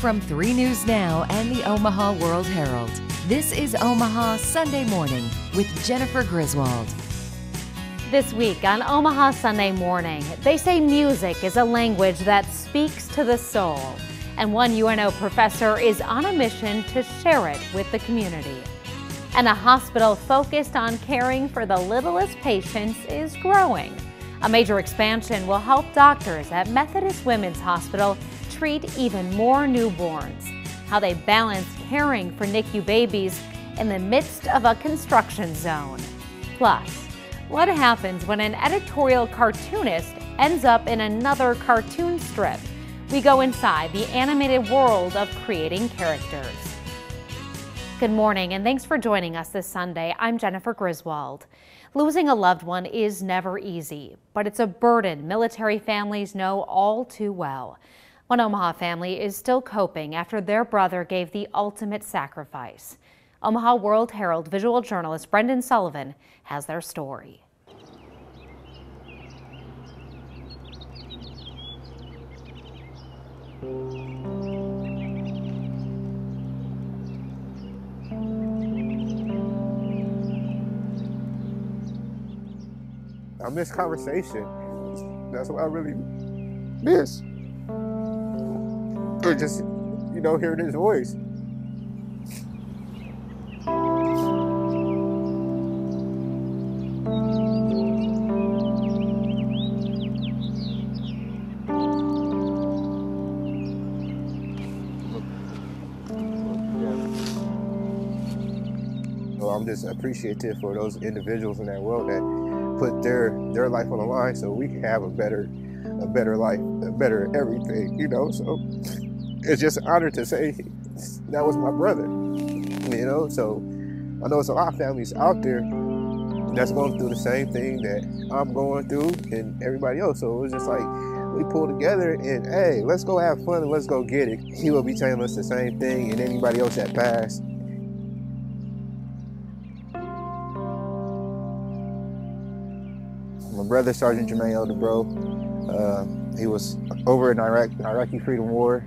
From 3 News Now and the Omaha World-Herald, this is Omaha Sunday Morning with Jennifer Griswold. This week on Omaha Sunday Morning, they say music is a language that speaks to the soul, and one UNO professor is on a mission to share it with the community. And a hospital focused on caring for the littlest patients is growing. A major expansion will help doctors at Methodist Women's Hospital treat even more newborns. How they balance caring for NICU babies in the midst of a construction zone. Plus, what happens when an editorial cartoonist ends up in another cartoon strip? We go inside the animated world of creating characters. Good morning and thanks for joining us this Sunday. I'm Jennifer Griswold. Losing a loved one is never easy, but it's a burden military families know all too well. One Omaha family is still coping after their brother gave the ultimate sacrifice. Omaha World-Herald visual journalist Brendan Sullivan has their story. I miss conversation. That's what I really miss. Or just, hearing his voice. So I'm just appreciative for those individuals in that world that put their life on the line so we can have a better life, a better everything, so it's just an honor to say that was my brother, so I know it's a lot of families out there that's going through the same thing that I'm going through and everybody else, so it was just like we pull together and hey, let's go have fun and let's go get it. He will be telling us the same thing and anybody else that passed. My brother, Sergeant Jermaine Eldebro, he was over in Iraq, the Iraqi Freedom War.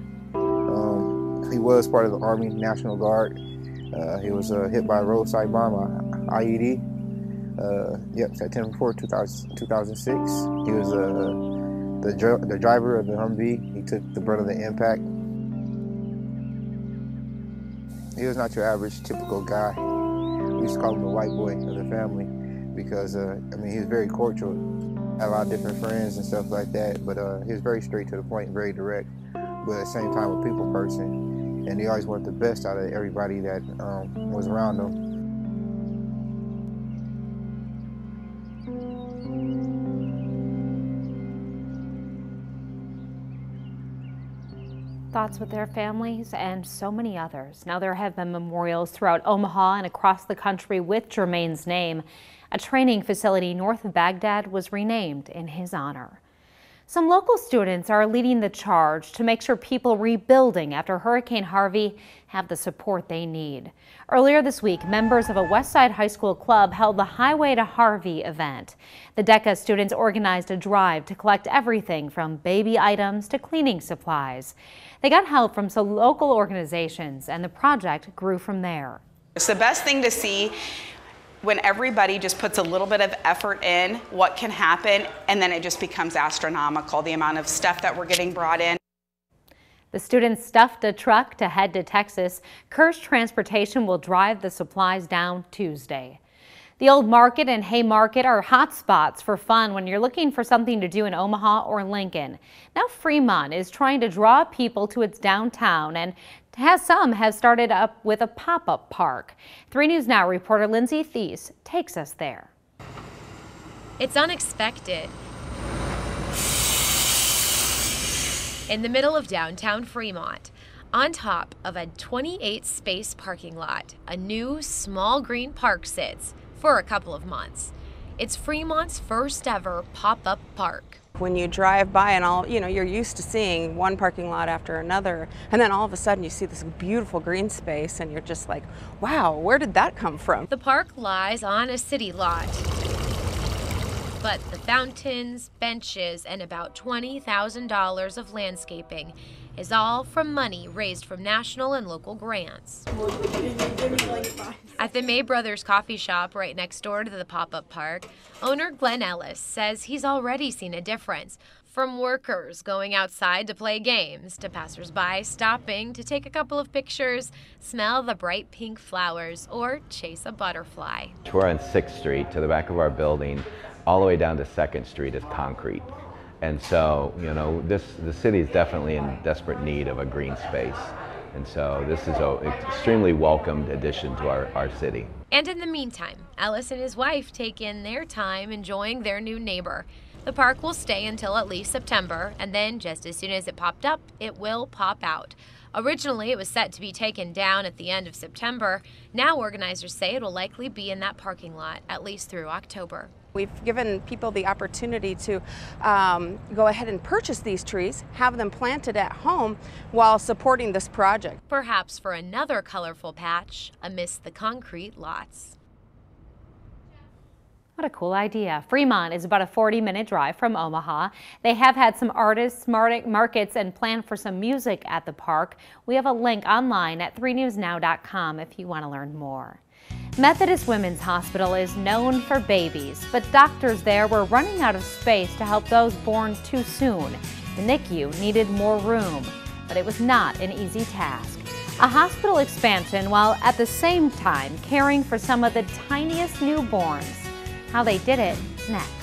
He was part of the Army National Guard. He was hit by a roadside bomb, IED. September 4, 2006. He was the driver of the Humvee. He took the brunt of the impact. He was not your average, typical guy. We used to call him the white boy of the family because, he was very cordial. Had a lot of different friends and stuff like that, but he was very straight to the point, very direct, but at the same time a people person. And he always wanted the best out of everybody that was around him. Thoughts with their families and so many others. Now there have been memorials throughout Omaha and across the country with Jermaine's name. A training facility north of Baghdad was renamed in his honor. Some local students are leading the charge to make sure people rebuilding after Hurricane Harvey have the support they need. Earlier this week, members of a Westside High School club held the Highway to Harvey event. The DECA students organized a drive to collect everything from baby items to cleaning supplies. They got help from some local organizations, and the project grew from there. It's the best thing to see when everybody just puts a little bit of effort in, what can happen, and then it just becomes astronomical, the amount of stuff that we're getting brought in. The students stuffed a truck to head to Texas. Kirsch Transportation will drive the supplies down Tuesday. The Old Market and Haymarket are hot spots for fun when you're looking for something to do in Omaha or Lincoln. Now Fremont is trying to draw people to its downtown, and some have started up with a pop-up park. 3 News Now reporter Lindsay Thies takes us there. It's unexpected. In the middle of downtown Fremont, on top of a 28-space parking lot, a new small green park sits for a couple of months. It's Fremont's first ever pop-up park. When you drive by and you're used to seeing one parking lot after another, and then all of a sudden you see this beautiful green space and you're just like, wow, where did that come from? The park lies on a city lot. But the fountains, benches, and about $20,000 of landscaping is all from money raised from national and local grants. At the May Brothers coffee shop right next door to the pop-up park, owner Glenn Ellis says he's already seen a difference. From workers going outside to play games to passersby stopping to take a couple of pictures, smell the bright pink flowers, or chase a butterfly. We're on 6th Street to the back of our building, all the way down to 2nd Street is concrete. And so, you know, the city is definitely in desperate need of a green space. And so this is an extremely welcomed addition to our city. And in the meantime, Ellis and his wife take in their time enjoying their new neighbor. The park will stay until at least September, and then just as soon as it popped up, it will pop out. Originally, it was set to be taken down at the end of September. Now organizers say it will likely be in that parking lot at least through October. We've given people the opportunity to go ahead and purchase these trees, have them planted at home while supporting this project. Perhaps for another colorful patch amidst the concrete lots. What a cool idea. Fremont is about a 40-minute drive from Omaha. They have had some artists, markets, and plan for some music at the park. We have a link online at 3newsnow.com if you want to learn more. Methodist Women's Hospital is known for babies, but doctors there were running out of space to help those born too soon. The NICU needed more room, but it was not an easy task. A hospital expansion while at the same time caring for some of the tiniest newborns. How they did it next.